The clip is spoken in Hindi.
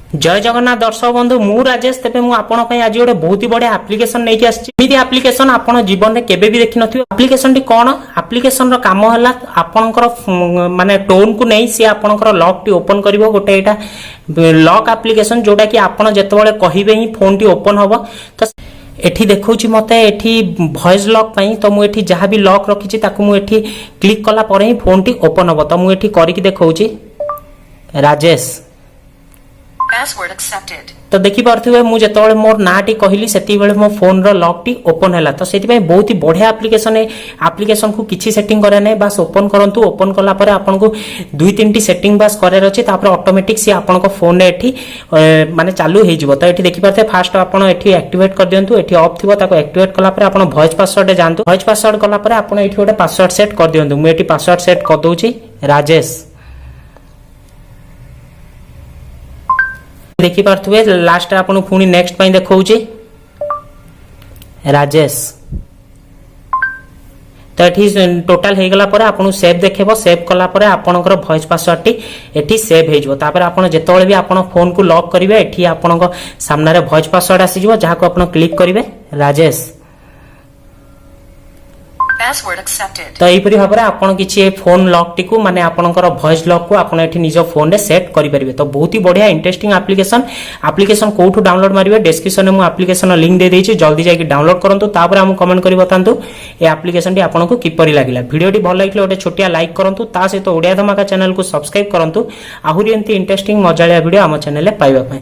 जय जगन्नाथ दर्शक बंधु मु राजेश तेबे मु आपण पई आज गोटे बहुत ही बढ़िया एप्लिकेशन नहीं आछि। एमिति एप्लिकेशन आपण जीवन में केबे भी देखि नथियो। एप्लिकेशन टी कोन एप्लिकेशन रो काम हला आपनकर माने टोन को नहीं से आपनकर लॉक टी ओपन करिवो। गोटे एटा लॉक एप्लिकेशन जोटा कि आपण जेतबेले कहिबे ही फोन टी ओपन होबो। तो एठी देखौची मते एठी वॉइस लॉक पई तो मु एठी जहां भी लॉक रखिछि ताकू मु एठी क्लिक कला परे ही फोन टी ओपन होबो। तो मु एठी करि कि देखौची राजेश Password accepted. तो देखि पारथिबे मु जेतबेले मोर नाटी कहली सेति बेले मो फोन रो लॉक टी ओपन हैला। तो सेति पई बहुत ही बढ़िया एप्लिकेशन है। एप्लिकेशन को किछि सेटिंग करे नै बस ओपन करंतु। ओपन कला परे आपन को 2-3 टी सेटिंग बस करे रछि तापर ऑटोमेटिक से आपन को फोन एठी माने चालू हे जिवो। तो एठी देखि पारथे फास्ट आपन एठी एक्टिवेट कर दियंतु। एठी ऑफ थिबो ताको एक्टिवेट कला परे आपन वॉइस पासवर्ड जानतु। वॉइस पासवर्ड कला परे आपन एठी गोटे पासवर्ड सेट कर दियंतु। मु एठी पासवर्ड सेट कर दोछि राजेश। देखि पारथुवे लास्ट आपन पुनी नेक्स्ट पई देखौची राजेश। तो एठी टोटल हे गला परे आपन सेव देखेबो। सेव कला परे आपनकर वॉइस पासवर्ड टी एठी सेव हे जिवो। तापर आपन जेतोले भी आपन फोन को लॉक करिवे एठी आपनक सामने रे वॉइस पासवर्ड आसी जिवो जहा को आपन क्लिक करिवे राजेश। Password accepted. तो एपरि भाबरे आपन किछि फोन लॉक टी को माने आपनकर वॉइस लॉक को आपन एठी निजो फोन रे सेट करि परिबे। तो बहुत ही बढ़िया इंटरेस्टिंग एप्लिकेशन कोठु डाउनलोड मारिबे डिस्क्रिप्शन में मु एप्लिकेशन लिंक दे देछि। जल्दी जाई डाउनलोड करंतु। तापर हम कमेंट करि बतांतु ए एप्लिकेशन टी आपन को किपरि लागिला। वीडियो टी भल लागिले ओटे छोटिया लाइक करंतु। ता सहित ओडिया धमाका चैनल को सब्सक्राइब करंतु। आहुरी एंती इंटरेस्टिंग मजालिया वीडियो हम चैनल ले पाइबा।